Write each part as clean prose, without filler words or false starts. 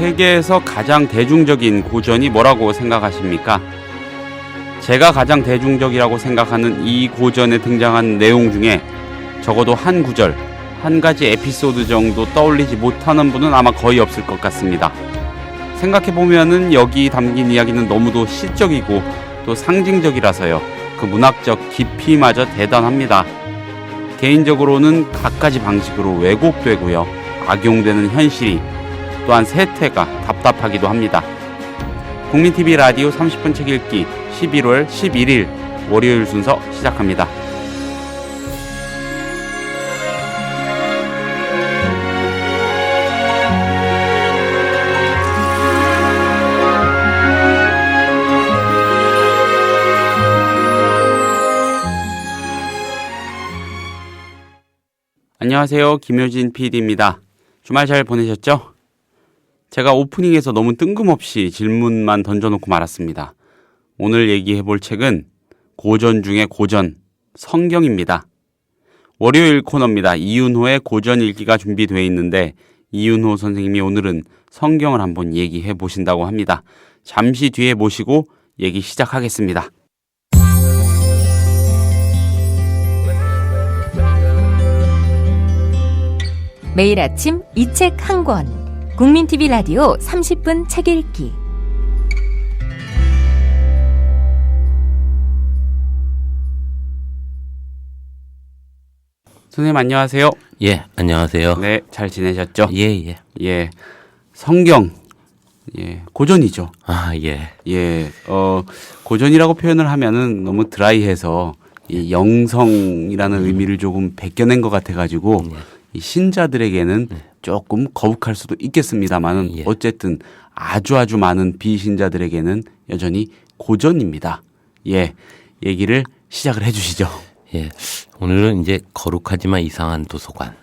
세계에서 가장 대중적인 고전이 뭐라고 생각하십니까? 제가 가장 대중적이라고 생각하는 이 고전에 등장한 내용 중에 적어도 한 구절, 한 가지 에피소드 정도 떠올리지 못하는 분은 아마 거의 없을 것 같습니다. 생각해보면은 여기 담긴 이야기는 너무도 시적이고 또 상징적이라서요. 그 문학적 깊이마저 대단합니다. 개인적으로는 갖가지 방식으로 왜곡되고요. 악용되는 현실이 또한 세태가 답답하기도 합니다. 국민TV 라디오 30분 책 읽기 11월 11일 월요일 순서 시작합니다. 안녕하세요. 김효진 PD입니다. 주말 잘 보내셨죠? 제가 오프닝에서 너무 뜬금없이 질문만 던져놓고 말았습니다. 오늘 얘기해볼 책은 고전 중에 고전, 성경입니다. 월요일 코너입니다. 이윤호의 고전 읽기가 준비되어 있는데 이윤호 선생님이 오늘은 성경을 한번 얘기해 보신다고 합니다. 잠시 뒤에 모시고 얘기 시작하겠습니다. 매일 아침 이 책 한 권, 국민TV 라디오 30분 책 읽기. 선생님 안녕하세요. 예, 안녕하세요. 네, 잘 지내셨죠? 예. 성경. 예, 고전이죠. 아, 예. 예, 고전이라고 표현을 하면은 너무 드라이해서 이 영성이라는 의미를 조금 베껴낸 것 같아가지고 이 신자들에게는 조금 거북할 수도 있겠습니다만은 어쨌든 아주 많은 비신자들에게는 여전히 고전입니다. 예, 얘기를 시작을 해주시죠. 예, 오늘은 이제 거룩하지만 이상한 도서관.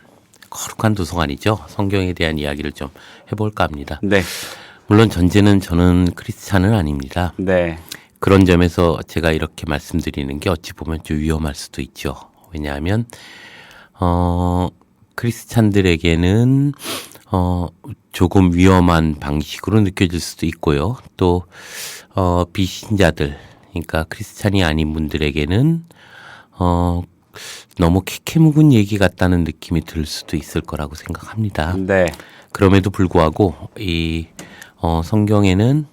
거룩한 도서관이죠. 성경에 대한 이야기를 좀 해볼까 합니다. 네. 물론 전제는 저는 크리스찬은 아닙니다. 네. 그런 점에서 제가 이렇게 말씀드리는 게 어찌 보면 좀 위험할 수도 있죠. 왜냐하면 크리스찬들에게는 조금 위험한 방식으로 느껴질 수도 있고요. 또 비신자들, 그러니까 크리스찬이 아닌 분들에게는 너무 캐캐묵은 얘기 같다는 느낌이 들 수도 있을 거라고 생각합니다. 네. 그럼에도 불구하고 이 성경에는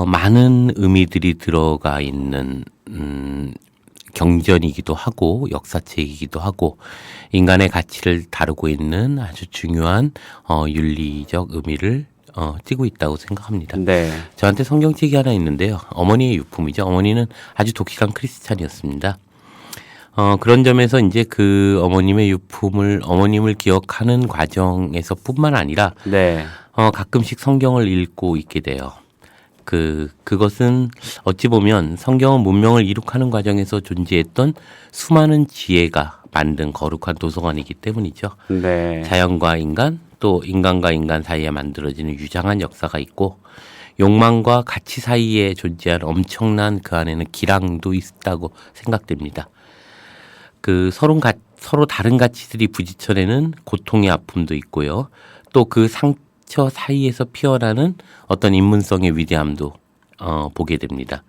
많은 의미들이 들어가 있는 경전이기도 하고 역사책이기도 하고 인간의 가치를 다루고 있는 아주 중요한 윤리적 의미를 띠고 있다고 생각합니다. 네. 저한테 성경책이 하나 있는데요. 어머니의 유품이죠. 어머니는 아주 독특한 크리스찬이었습니다. 그런 점에서 이제 그 어머님을 기억하는 과정에서뿐만 아니라 네. 가끔씩 성경을 읽고 있게 돼요. 그것은 어찌 보면 성경은 문명을 이룩하는 과정에서 존재했던 수많은 지혜가 만든 거룩한 도서관이기 때문이죠. 네. 자연과 인간, 또 인간과 인간 사이에 만들어지는 유장한 역사가 있고 욕망과 가치 사이에 존재한 엄청난 그 안에는 기량도 있다고 생각됩니다. 서로 다른 가치들이 부딪혀내는 고통의 아픔도 있고요. 또 그 상처 사이에서 피어나는 어떤 인문성의 위대함도 보게 됩니다.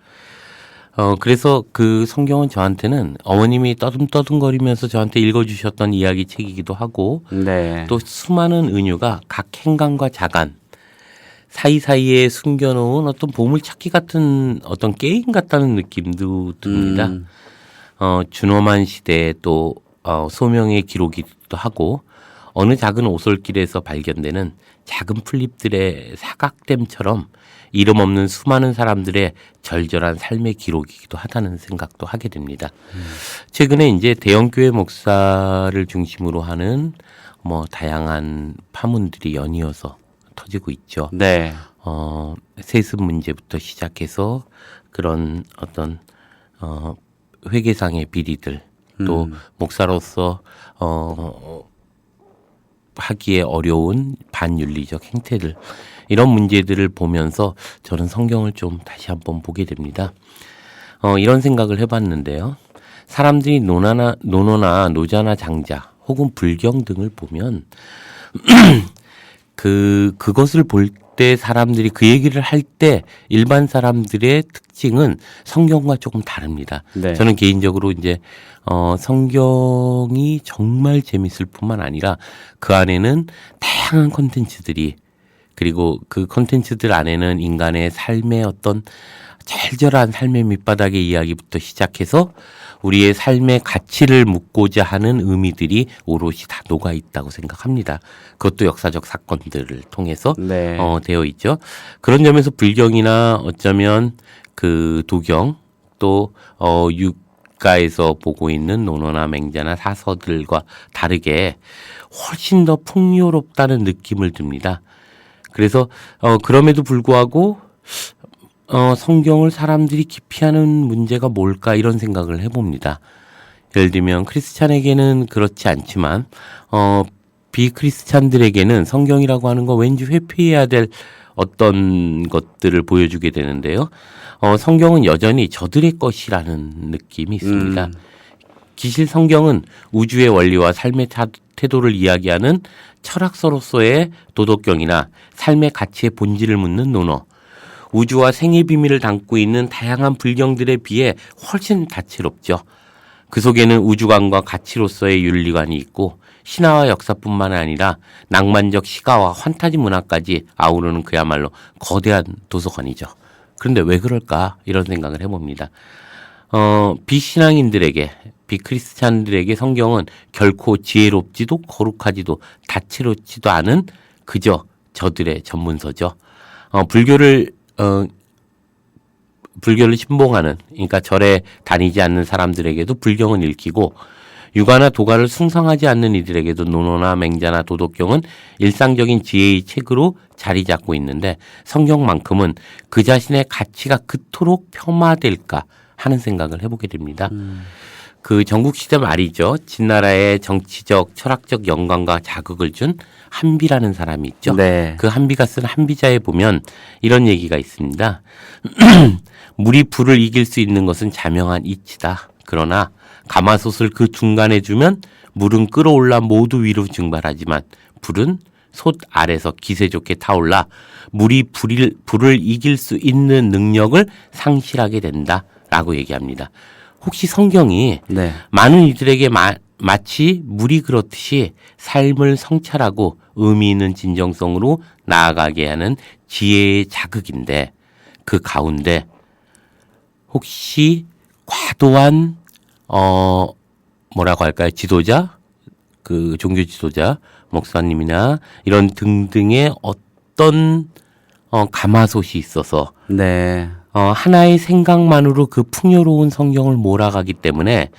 그래서 그 성경은 저한테는 어머님이 떠듬떠듬거리면서 저한테 읽어주셨던 이야기 책이기도 하고 네. 또 수많은 은유가 각 행간과 자간 사이사이에 숨겨놓은 어떤 보물찾기 같은 어떤 게임 같다는 느낌도 듭니다. 준엄한 시대에 또 소명의 기록이기도 하고 어느 작은 오솔길에서 발견되는 작은 풀잎들의 사각댐처럼 이름 없는 수많은 사람들의 절절한 삶의 기록이기도 하다는 생각도 하게 됩니다. 최근에 이제 대형교회 목사를 중심으로 하는 다양한 파문들이 연이어서 터지고 있죠. 네. 세습 문제부터 시작해서 그런 어떤 회계상의 비리들 또 목사로서 하기에 어려운 반윤리적 행태들 이런 문제들을 보면서 저는 성경을 좀 다시 한번 보게 됩니다. 이런 생각을 해봤는데요. 사람들이 노노나 노자나 장자 혹은 불경 등을 보면 그것을 볼 때 사람들이 그 얘기를 할 때 일반 사람들의 특징은 성경과 조금 다릅니다. 네. 저는 개인적으로 이제 성경이 정말 재밌을 뿐만 아니라 그 안에는 다양한 콘텐츠들이 그리고 그 콘텐츠들 안에는 인간의 삶의 어떤 절절한 삶의 밑바닥의 이야기부터 시작해서 우리의 삶의 가치를 묻고자 하는 의미들이 오롯이 다 녹아 있다고 생각합니다. 그것도 역사적 사건들을 통해서 네. 되어 있죠. 그런 점에서 불경이나 어쩌면 그 도경 또 육가에서 보고 있는 논어나 맹자나 사서들과 다르게 훨씬 더 풍요롭다는 느낌을 듭니다. 그래서 그럼에도 불구하고 성경을 사람들이 기피하는 문제가 뭘까 이런 생각을 해봅니다. 예를 들면 크리스찬에게는 그렇지 않지만 비크리스찬들에게는 성경이라고 하는 거 왠지 회피해야 될 어떤 것들을 보여주게 되는데요. 성경은 여전히 저들의 것이라는 느낌이 있습니다. 기실 성경은 우주의 원리와 삶의 태도를 이야기하는 철학서로서의 도덕경이나 삶의 가치의 본질을 묻는 논어, 우주와 생의 비밀을 담고 있는 다양한 불경들에 비해 훨씬 다채롭죠. 그 속에는 우주관과 가치로서의 윤리관이 있고 신화와 역사뿐만 아니라 낭만적 시가와 환타지 문화까지 아우르는 그야말로 거대한 도서관이죠. 그런데 왜 그럴까 이런 생각을 해봅니다. 비신앙인들에게 비크리스찬들에게 성경은 결코 지혜롭지도 거룩하지도 다채롭지도 않은 그저 저들의 전문서죠. 불교를 신봉하는 그러니까 절에 다니지 않는 사람들에게도 불경은 읽히고 유가나 도가를 숭상하지 않는 이들에게도 논어나 맹자나 도덕경은 일상적인 지혜의 책으로 자리 잡고 있는데 성경만큼은 그 자신의 가치가 그토록 폄하될까 하는 생각을 해보게 됩니다. 그 전국시대 말이죠. 진나라의 정치적, 철학적 영광과 자극을 준 한비라는 사람이 있죠. 네. 그 한비가 쓴 한비자에 보면 이런 얘기가 있습니다. 물이 불을 이길 수 있는 것은 자명한 이치다. 그러나 가마솥을 그 중간에 주면 물은 끓어올라 모두 위로 증발하지만 불은 솥 아래서 기세 좋게 타올라 물이 불을 이길 수 있는 능력을 상실하게 된다라고 얘기합니다. 혹시 성경이 네. 많은 이들에게 마치 물이 그렇듯이 삶을 성찰하고 의미 있는 진정성으로 나아가게 하는 지혜의 자극인데 그 가운데 혹시 과도한 뭐라고 할까요? 지도자, 그 종교 지도자, 목사님이나 이런 등등의 어떤 가마솥이 있어서 네. 하나의 생각만으로 그 풍요로운 성경을 몰아가기 때문에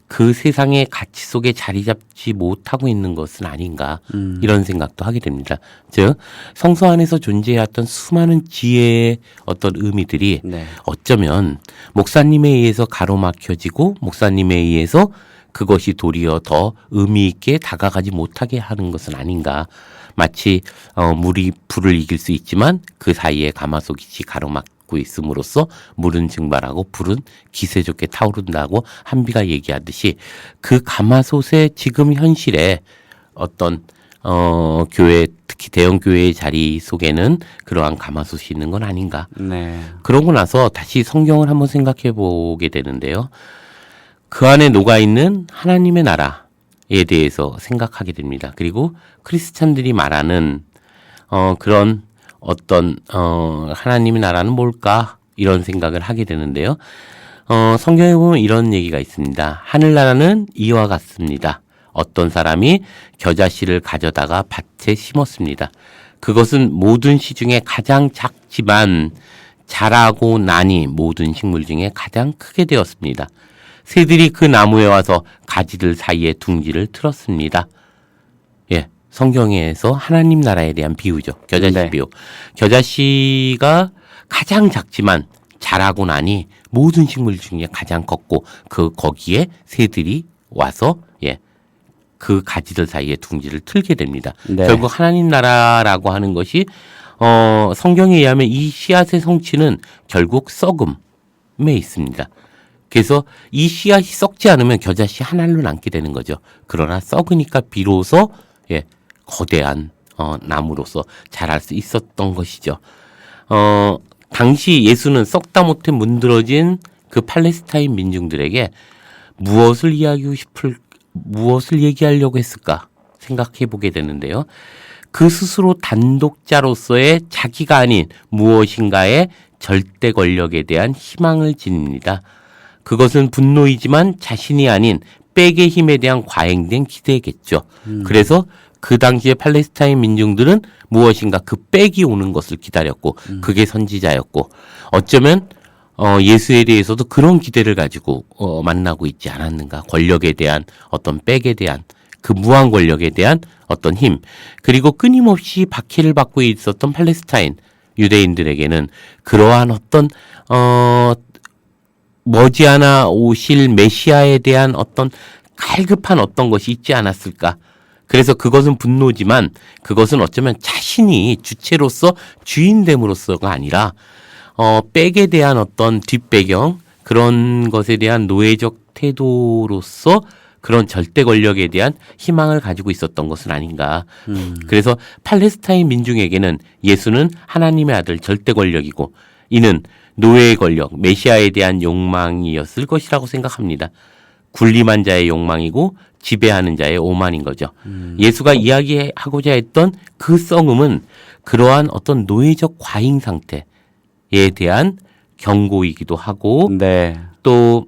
그 세상의 가치 속에 자리 잡지 못하고 있는 것은 아닌가 이런 생각도 하게 됩니다. 즉 성서 안에서 존재해왔던 수많은 지혜의 어떤 의미들이 네. 어쩌면 목사님에 의해서 가로막혀지고 목사님에 의해서 그것이 도리어 더 의미 있게 다가가지 못하게 하는 것은 아닌가. 마치 물이 불을 이길 수 있지만 그 사이에 가마솥이 가로막고 있음으로써 물은 증발하고 불은 기세 좋게 타오른다고 한비가 얘기하듯이 그 가마솥의 지금 현실에 어떤 교회 특히 대형 교회의 자리 속에는 그러한 가마솥이 있는 건 아닌가. 네. 그러고 나서 다시 성경을 한번 생각해 보게 되는데요. 그 안에 녹아있는 하나님의 나라에 대해서 생각하게 됩니다. 그리고 크리스찬들이 말하는 그런 어떤 하나님의 나라는 뭘까 이런 생각을 하게 되는데요. 성경에 보면 이런 얘기가 있습니다. 하늘나라는 이와 같습니다. 어떤 사람이 겨자씨를 가져다가 밭에 심었습니다. 그것은 모든 씨 중에 가장 작지만 자라고 나니 모든 식물 중에 가장 크게 되었습니다. 새들이 그 나무에 와서 가지들 사이에 둥지를 틀었습니다. 예, 성경에서 하나님 나라에 대한 비유죠. 겨자씨 네. 비유. 겨자씨가 가장 작지만 자라고 나니 모든 식물 중에 가장 컸고 거기에 새들이 와서 그 가지들 사이에 둥지를 틀게 됩니다. 네. 결국 하나님 나라라고 하는 것이 성경에 의하면 이 씨앗의 성취는 결국 썩음에 있습니다. 그래서 이 씨앗이 썩지 않으면 겨자씨 하나로 남게 되는 거죠. 그러나 썩으니까 비로소 거대한 나무로서 자랄 수 있었던 것이죠. 당시 예수는 썩다 못해 문드러진 그 팔레스타인 민중들에게 무엇을 얘기하려고 했을까 생각해 보게 되는데요. 그 스스로 단독자로서의 자기가 아닌 무엇인가의 절대 권력에 대한 희망을 지닙니다. 그것은 분노이지만 자신이 아닌 백의 힘에 대한 과잉된 기대겠죠. 그래서 그 당시에 팔레스타인 민중들은 무엇인가 그 백이 오는 것을 기다렸고 그게 선지자였고 어쩌면 예수에 대해서도 그런 기대를 가지고 만나고 있지 않았는가. 권력에 대한 어떤 백에 대한 그 무한 권력에 대한 어떤 힘 그리고 끊임없이 박해를 받고 있었던 팔레스타인 유대인들에게는 그러한 어떤 머지않아 오실 메시아에 대한 어떤 갈급한 어떤 것이 있지 않았을까. 그래서 그것은 분노지만 그것은 어쩌면 자신이 주체로서 주인됨으로써가 아니라 백에 대한 어떤 뒷배경 그런 것에 대한 노예적 태도로서 그런 절대 권력에 대한 희망을 가지고 있었던 것은 아닌가. 그래서 팔레스타인 민중에게는 예수는 하나님의 아들 절대 권력이고 이는 노예의 권력, 메시아에 대한 욕망이었을 것이라고 생각합니다. 군림한 자의 욕망이고 지배하는 자의 오만인 거죠. 예수가 이야기하고자 했던 그 썩음은 그러한 어떤 노예적 과잉 상태에 대한 경고이기도 하고 네. 또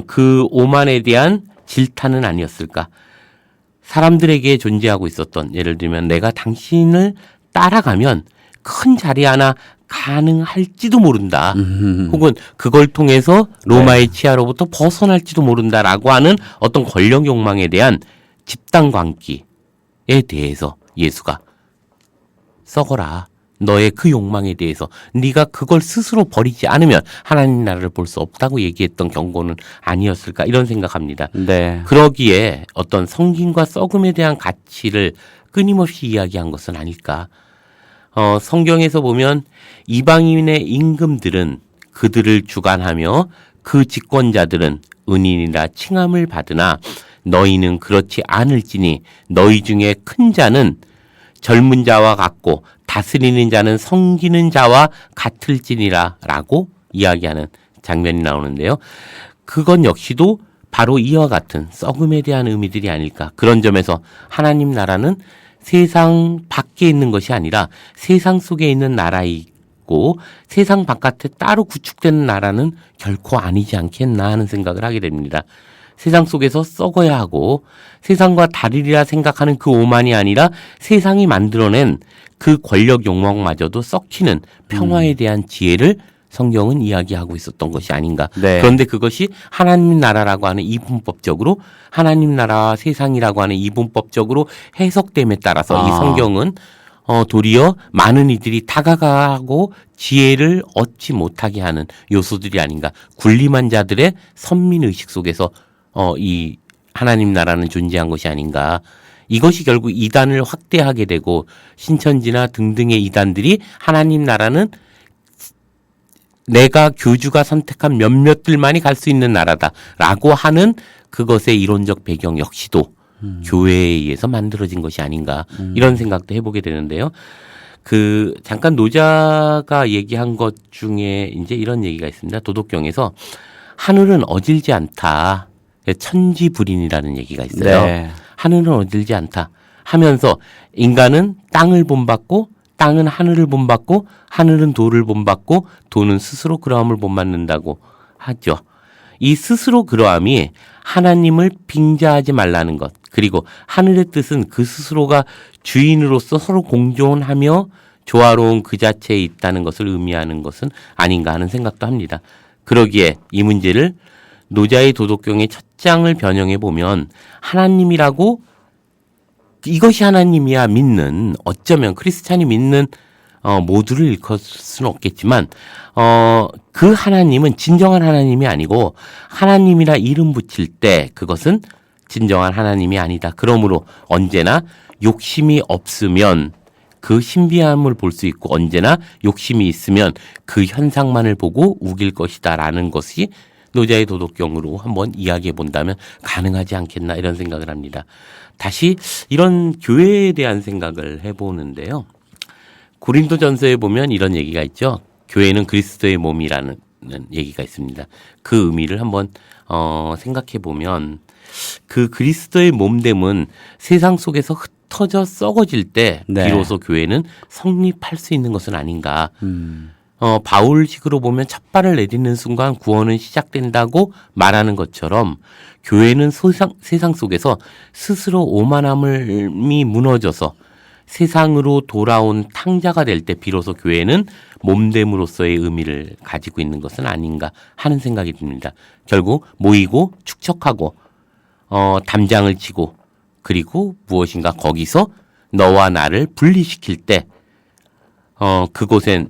그 오만에 대한 질타는 아니었을까. 사람들에게 존재하고 있었던 예를 들면 내가 당신을 따라가면 큰 자리 하나 가능할지도 모른다. 혹은 그걸 통해서 로마의 치하로부터 벗어날지도 모른다라고 하는 어떤 권력 욕망에 대한 집단 광기에 대해서 예수가 썩어라. 너의 그 욕망에 대해서 네가 그걸 스스로 버리지 않으면 하나님 나라를 볼 수 없다고 얘기했던 경고는 아니었을까 이런 생각합니다. 네. 그러기에 어떤 성김과 썩음에 대한 가치를 끊임없이 이야기한 것은 아닐까. 성경에서 보면 이방인의 임금들은 그들을 주관하며 그 집권자들은 은인이라 칭함을 받으나 너희는 그렇지 않을지니 너희 중에 큰 자는 젊은 자와 같고 다스리는 자는 섬기는 자와 같을지니라 라고 이야기하는 장면이 나오는데요. 그건 역시도 바로 이와 같은 썩음에 대한 의미들이 아닐까. 그런 점에서 하나님 나라는 세상 밖에 있는 것이 아니라 세상 속에 있는 나라이고 세상 바깥에 따로 구축되는 나라는 결코 아니지 않겠나 하는 생각을 하게 됩니다. 세상 속에서 썩어야 하고 세상과 다르리라 생각하는 그 오만이 아니라 세상이 만들어낸 그 권력 욕망마저도 썩히는 평화에 대한 지혜를 성경은 이야기하고 있었던 것이 아닌가. 네. 그런데 그것이 하나님 나라라고 하는 이분법적으로 하나님 나라와 세상이라고 하는 이분법적으로 해석됨에 따라서 이 성경은 도리어 많은 이들이 다가가고 지혜를 얻지 못하게 하는 요소들이 아닌가. 군림한 자들의 선민의식 속에서 이 하나님 나라는 존재한 것이 아닌가. 이것이 결국 이단을 확대하게 되고 신천지나 등등의 이단들이 하나님 나라는 내가 교주가 선택한 몇몇들만이 갈 수 있는 나라다라고 하는 그것의 이론적 배경 역시도 교회에 의해서 만들어진 것이 아닌가 이런 생각도 해보게 되는데요. 잠깐 노자가 얘기한 것 중에 이제 이런 얘기가 있습니다. 도덕경에서 하늘은 어질지 않다. 천지불인이라는 얘기가 있어요. 네. 하늘은 어질지 않다 하면서 인간은 땅을 본받고 땅은 하늘을 본받고 하늘은 도를 본받고 도는 스스로 그러함을 본받는다고 하죠. 이 스스로 그러함이 하나님을 빙자하지 말라는 것 그리고 하늘의 뜻은 그 스스로가 주인으로서 서로 공존하며 조화로운 그 자체에 있다는 것을 의미하는 것은 아닌가 하는 생각도 합니다. 그러기에 이 문제를 노자의 도덕경의 첫 장을 변형해 보면 하나님이라고 이것이 하나님이야 믿는 어쩌면 크리스찬이 믿는 모두를 일컫을 수는 없겠지만 그 하나님은 진정한 하나님이 아니고 하나님이라 이름 붙일 때 그것은 진정한 하나님이 아니다. 그러므로 언제나 욕심이 없으면 그 신비함을 볼 수 있고 언제나 욕심이 있으면 그 현상만을 보고 우길 것이다라는 것이 노자의 도덕경으로 한번 이야기해 본다면 가능하지 않겠나 이런 생각을 합니다. 다시 이런 교회에 대한 생각을 해보는데요. 고린도전서에 보면 이런 얘기가 있죠. 교회는 그리스도의 몸이라는 얘기가 있습니다. 그 의미를 한번 생각해 보면 그 그리스도의 몸됨은 세상 속에서 흩어져 썩어질 때 네. 비로소 교회는 성립할 수 있는 것은 아닌가. 바울식으로 보면 첫 발을 내딛는 순간 구원은 시작된다고 말하는 것처럼 교회는 세상 속에서 스스로 오만함이 무너져서 세상으로 돌아온 탕자가 될 때 비로소 교회는 몸됨으로서의 의미를 가지고 있는 것은 아닌가 하는 생각이 듭니다. 결국 모이고 축척하고 담장을 치고 그리고 무엇인가 거기서 너와 나를 분리시킬 때 그곳엔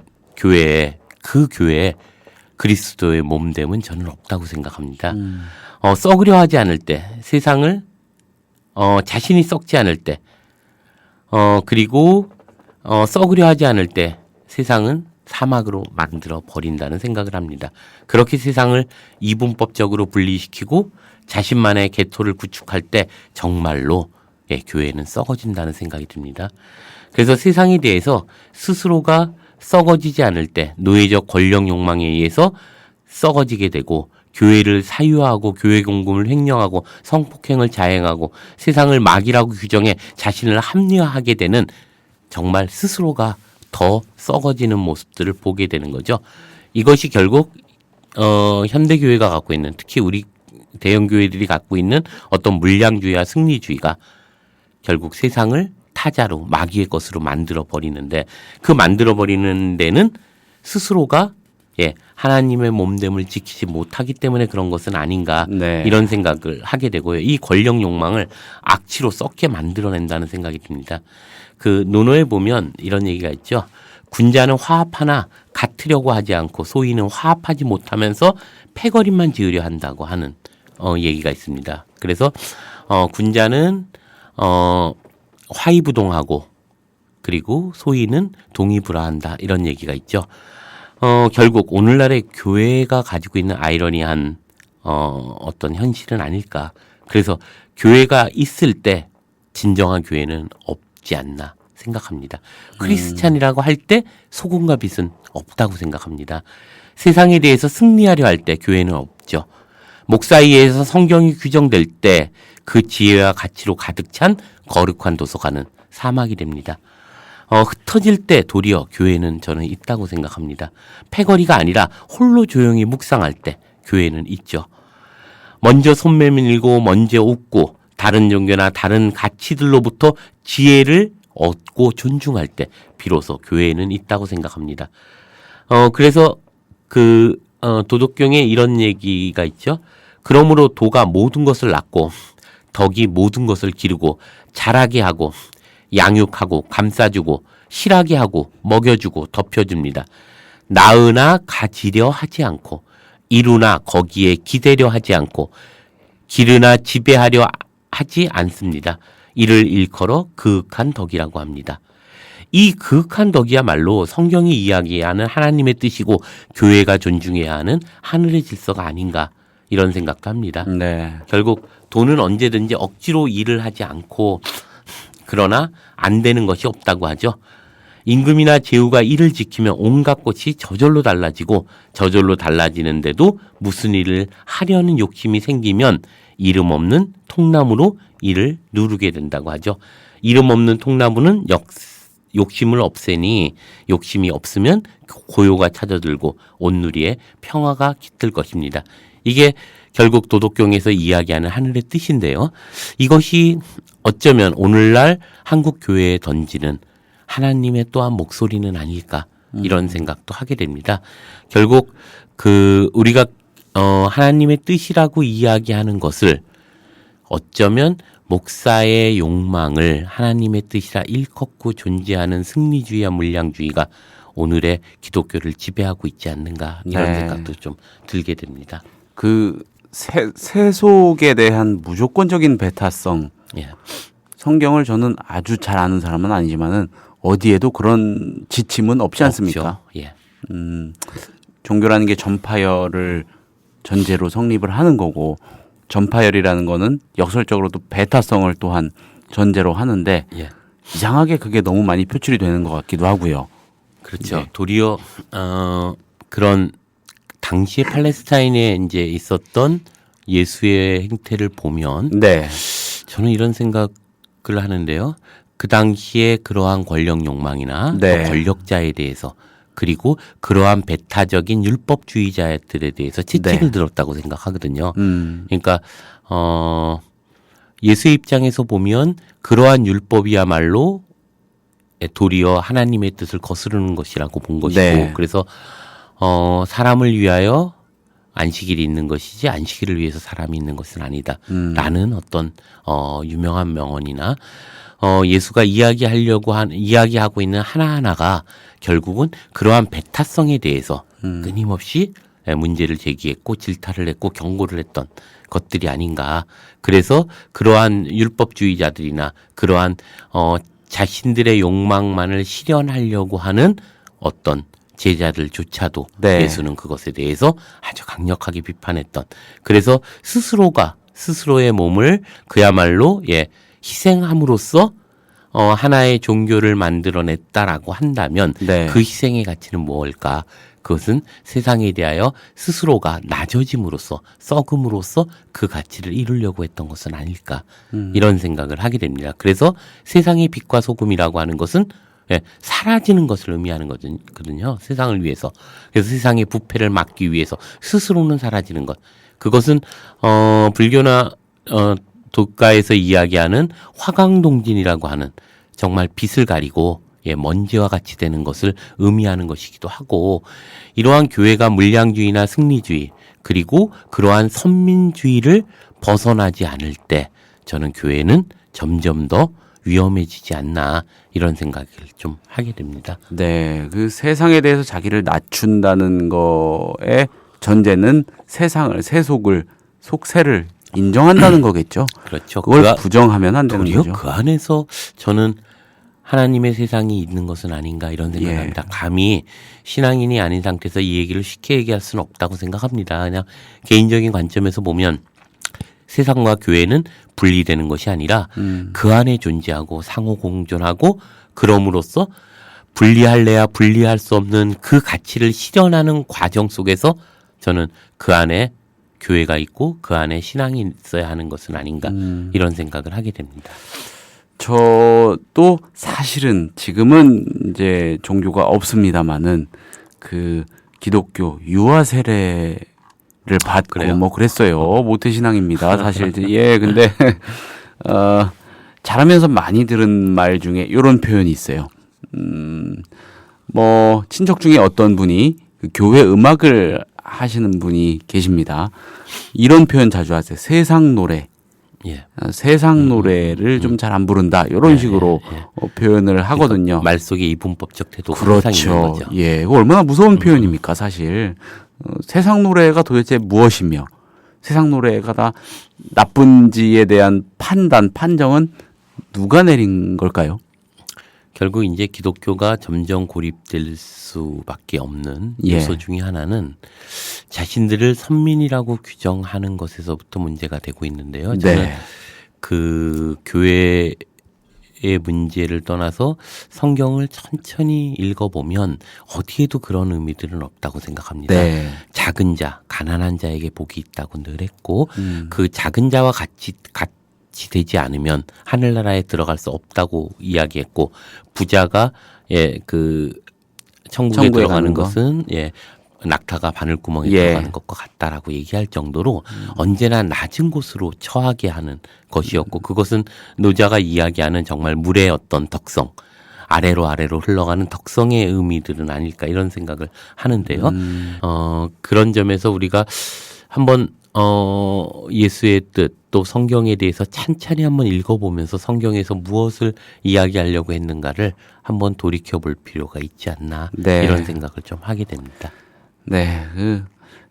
그 교회에 그리스도의 몸됨은 저는 없다고 생각합니다. 썩으려 하지 않을 때 세상을 자신이 썩지 않을 때 그리고 썩으려 하지 않을 때 세상은 사막으로 만들어 버린다는 생각을 합니다. 그렇게 세상을 이분법적으로 분리시키고 자신만의 계토를 구축할 때 정말로 교회는 썩어진다는 생각이 듭니다. 그래서 세상에 대해서 스스로가 썩어지지 않을 때 노예적 권력 욕망에 의해서 썩어지게 되고 교회를 사유하고 교회 공금을 횡령하고 성폭행을 자행하고 세상을 막이라고 규정해 자신을 합리화하게 되는 정말 스스로가 더 썩어지는 모습들을 보게 되는 거죠. 이것이 결국 현대교회가 갖고 있는 특히 우리 대형교회들이 갖고 있는 어떤 물량주의와 승리주의가 결국 세상을 타자로 마귀의 것으로 만들어 버리는데 그 만들어 버리는 데는 스스로가 하나님의 몸됨을 지키지 못하기 때문에 그런 것은 아닌가 네. 이런 생각을 하게 되고요. 이 권력 욕망을 악취로 썩게 만들어낸다는 생각이 듭니다. 그 논어에 보면 이런 얘기가 있죠. 군자는 화합하나 같으려고 하지 않고 소인은 화합하지 못하면서 패거림만 지으려 한다고 하는 얘기가 있습니다. 그래서 군자는 화이부동하고 그리고 소인은 동의불화한다 이런 얘기가 있죠. 결국 오늘날의 교회가 가지고 있는 아이러니한 어떤 현실은 아닐까. 그래서 교회가 있을 때 진정한 교회는 없지 않나 생각합니다. 크리스찬이라고 할 때 소금과 빛은 없다고 생각합니다. 세상에 대해서 승리하려 할 때 교회는 없죠. 목사에 의해서 성경이 규정될 때 그 지혜와 가치로 가득 찬 거룩한 도서관은 사막이 됩니다. 흩어질 때 도리어 교회는 저는 있다고 생각합니다. 패거리가 아니라 홀로 조용히 묵상할 때 교회는 있죠. 먼저 손 내밀고 먼저 웃고 다른 종교나 다른 가치들로부터 지혜를 얻고 존중할 때 비로소 교회는 있다고 생각합니다. 그래서 도덕경에 이런 얘기가 있죠. 그러므로 도가 모든 것을 낳고 덕이 모든 것을 기르고 자라게 하고 양육하고 감싸주고 실하게 하고 먹여주고 덮여줍니다. 낳으나 가지려 하지 않고 이루나 거기에 기대려 하지 않고 기르나 지배하려 하지 않습니다. 이를 일컬어 그윽한 덕이라고 합니다. 이 그윽한 덕이야말로 성경이 이야기하는 하나님의 뜻이고 교회가 존중해야 하는 하늘의 질서가 아닌가 이런 생각도 합니다. 네. 결국 돈은 언제든지 억지로 일을 하지 않고 그러나 안 되는 것이 없다고 하죠. 임금이나 제후가 이를 지키면 온갖 것이 저절로 달라지고 저절로 달라지는데도 무슨 일을 하려는 욕심이 생기면 이름 없는 통나무로 이를 누르게 된다고 하죠. 이름 없는 통나무는 욕심을 없애니 욕심이 없으면 고요가 찾아들고 온누리에 평화가 깃들 것입니다. 이게 결국 도덕경에서 이야기하는 하늘의 뜻인데요. 이것이 어쩌면 오늘날 한국 교회에 던지는 하나님의 또한 목소리는 아닐까 이런 생각도 하게 됩니다. 결국 우리가 하나님의 뜻이라고 이야기하는 것을 어쩌면 목사의 욕망을 하나님의 뜻이라 일컫고 존재하는 승리주의와 물량주의가 오늘의 기독교를 지배하고 있지 않는가 이런 네. 생각도 좀 들게 됩니다. 세속에 대한 무조건적인 배타성. 예. 성경을 저는 아주 잘 아는 사람은 아니지만은 어디에도 그런 지침은 없지 않습니까? 없죠. 예. 종교라는 게 전파열을 전제로 성립을 하는 거고 전파열이라는 거는 역설적으로도 베타성을 또한 전제로 하는데 예. 이상하게 그게 너무 많이 표출이 되는 것 같기도 하고요. 그렇죠. 네. 도리어 그런 당시에 팔레스타인에 이제 있었던 예수의 행태를 보면 네. 저는 이런 생각을 하는데요. 그 당시에 그러한 권력 욕망이나 네. 또 권력자에 대해서 그리고 그러한 배타적인 율법주의자들에 대해서 채찍을 네. 들었다고 생각하거든요. 음. 그러니까 예수의 입장에서 보면 그러한 율법이야말로 도리어 하나님의 뜻을 거스르는 것이라고 본 것이고 네. 그래서 사람을 위하여 안식일이 있는 것이지 안식일을 위해서 사람이 있는 것은 아니다. 라는 어떤 유명한 명언이나 예수가 이야기하고 있는 하나하나가 결국은 그러한 배타성에 대해서 끊임없이 문제를 제기했고 질타를 했고 경고를 했던 것들이 아닌가. 그래서 그러한 율법주의자들이나 그러한 자신들의 욕망만을 실현하려고 하는 어떤 제자들조차도 네. 예수는 그것에 대해서 아주 강력하게 비판했던. 그래서 스스로의 몸을 그야말로 희생함으로써 하나의 종교를 만들어냈다라고 한다면 네. 그 희생의 가치는 무엇일까? 그것은 세상에 대하여 스스로가 낮아짐으로써 썩음으로써 그 가치를 이루려고 했던 것은 아닐까 이런 생각을 하게 됩니다. 그래서 세상의 빛과 소금이라고 하는 것은 사라지는 것을 의미하는 거거든요. 세상을 위해서. 그래서 세상의 부패를 막기 위해서 스스로는 사라지는 것. 그것은 불교나 독가에서 이야기하는 화강동진이라고 하는 정말 빛을 가리고 먼지와 같이 되는 것을 의미하는 것이기도 하고 이러한 교회가 물량주의나 승리주의 그리고 그러한 선민주의를 벗어나지 않을 때 저는 교회는 점점 더 위험해지지 않나 이런 생각을 좀 하게 됩니다. 네, 그 세상에 대해서 자기를 낮춘다는 거의 전제는 세속을 속세를 인정한다는 거겠죠. 그렇죠. 그걸 부정하면 안 되는 도리어 거죠. 그 안에서 저는 하나님의 세상이 있는 것은 아닌가 이런 생각을 합니다. 감히 신앙인이 아닌 상태에서 이 얘기를 쉽게 얘기할 수는 없다고 생각합니다. 그냥 개인적인 관점에서 보면 세상과 교회는 분리되는 것이 아니라 그 안에 존재하고 상호 공존하고 그럼으로써 분리할래야 분리할 수 없는 그 가치를 실현하는 과정 속에서 저는 그 안에 교회가 있고 그 안에 신앙이 있어야 하는 것은 아닌가 이런 생각을 하게 됩니다. 저도 사실은 지금은 이제 종교가 없습니다만은 그 기독교 유아 세례를 받고 그래요? 뭐 그랬어요. 모태 신앙입니다. 사실 근데 자라면서 많이 들은 말 중에 이런 표현이 있어요. 뭐 친척 중에 어떤 분이 그 교회 음악을 하시는 분이 계십니다. 이런 표현 자주 하세요. 세상 노래. 세상 노래를 좀 잘 안 부른다 이런 식으로 표현을 하거든요. 말 속에 이분법적 태도가 그렇죠. 항상 있는 거죠. 그거 얼마나 무서운 표현입니까, 사실. 세상 노래가 도대체 무엇이며 세상 노래가 다 나쁜지에 대한 판정은 누가 내린 걸까요? 결국 이제 기독교가 점점 고립될 수밖에 없는 요소 중에 하나는 자신들을 선민이라고 규정하는 것에서부터 문제가 되고 있는데요. 저는 그 교회의 문제를 떠나서 성경을 천천히 읽어보면 어디에도 그런 의미들은 없다고 생각합니다. 작은 자, 가난한 자에게 복이 있다고 늘 했고 그 작은 자와 같이 되지 않으면 하늘나라에 들어갈 수 없다고 이야기했고 부자가 그 천국에 들어가는 것은 낙타가 바늘구멍에 들어가는 것과 같다라고 얘기할 정도로 언제나 낮은 곳으로 처하게 하는 것이었고 그것은 노자가 이야기하는 정말 물의 어떤 덕성 아래로 흘러가는 덕성의 의미들은 아닐까 이런 생각을 하는데요. 그런 점에서 우리가 한번 예수의 뜻 또 성경에 대해서 찬찬히 한번 읽어보면서 성경에서 무엇을 이야기하려고 했는가를 한번 돌이켜볼 필요가 있지 않나 이런 생각을 좀 하게 됩니다.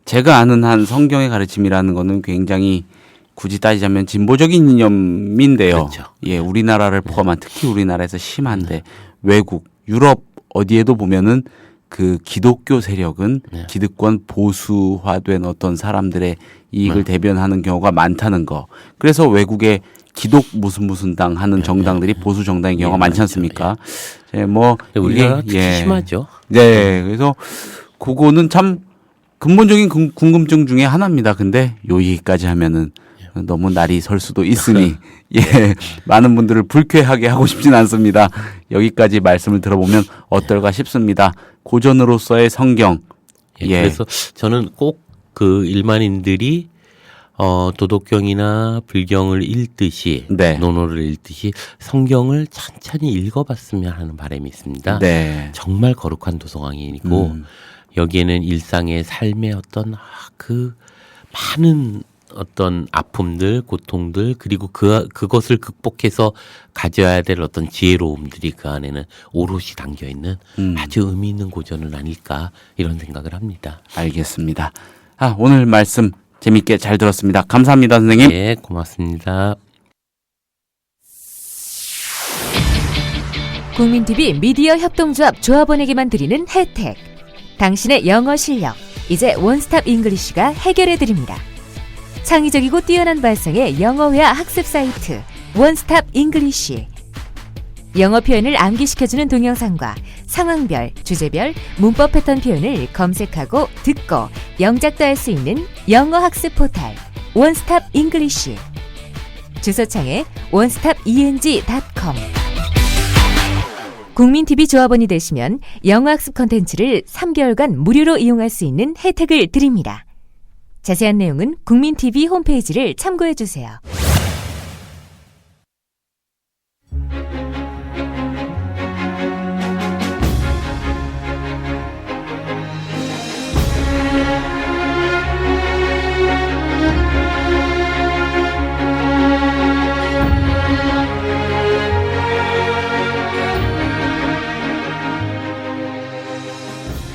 제가 아는 한 성경의 가르침이라는 거는 굉장히 굳이 따지자면 진보적인 이념인데요. 그렇죠. 우리나라를 포함한 특히 우리나라에서 심한데 외국, 유럽 어디에도 보면은 그 기독교 세력은 네. 기득권 보수화된 어떤 사람들의 이익을 네. 대변하는 경우가 많다는 거. 그래서 외국에 기독 무슨 당 하는 정당들이 보수 정당의 경우가 많지 많죠. 않습니까? 뭐 우리나라 이게 특히 심하죠. 네, 그래서 그거는 참 근본적인 궁금증 중에 하나입니다. 근데 요 얘기까지 하면은 너무 날이 설 수도 있으니 예, 많은 분들을 불쾌하게 하고 싶진 않습니다. 여기까지 말씀을 들어보면 어떨까 싶습니다. 고전으로서의 성경. 예. 그래서 저는 꼭 그 일반인들이 도덕경이나 불경을 읽듯이 네. 논어를 읽듯이 성경을 천천히 읽어봤으면 하는 바람이 있습니다. 네. 정말 거룩한 도서관이고 여기에는 일상의 삶의 어떤 그 많은 어떤 아픔들, 고통들 그리고 그것을 극복해서 가져야 될 어떤 지혜로움들이 그 안에는 오롯이 담겨 있는 아주 의미 있는 고전은 아닐까 이런 생각을 합니다. 알겠습니다. 오늘 말씀 재밌게 잘 들었습니다. 감사합니다, 선생님. 네, 고맙습니다. 국민TV 미디어 협동조합 조합원에게만 드리는 혜택. 당신의 영어 실력, 이제 원스톱 잉글리쉬가 해결해드립니다. 창의적이고 뛰어난 발성의 영어회화 학습 사이트 원스톱 잉글리쉬. 영어 표현을 암기시켜주는 동영상과 상황별, 주제별, 문법 패턴 표현을 검색하고 듣고 영작도 할 수 있는 영어 학습 포탈 원스톱 잉글리쉬. 주소창에 onestopeng.com. 국민TV 조합원이 되시면 영어 학습 콘텐츠를 3개월간 무료로 이용할 수 있는 혜택을 드립니다. 자세한 내용은 국민TV 홈페이지를 참고해주세요.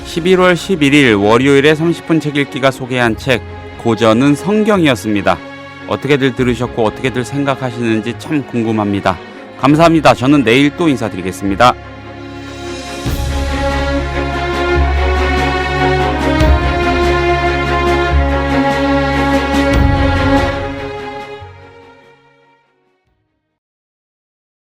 (11월 11일) 월요일에 30분 책 읽기가 소개한 책 고전은 성경이었습니다. 어떻게들 들으셨고 어떻게들 생각하시는지 참 궁금합니다. 감사합니다. 저는 내일 또 인사드리겠습니다.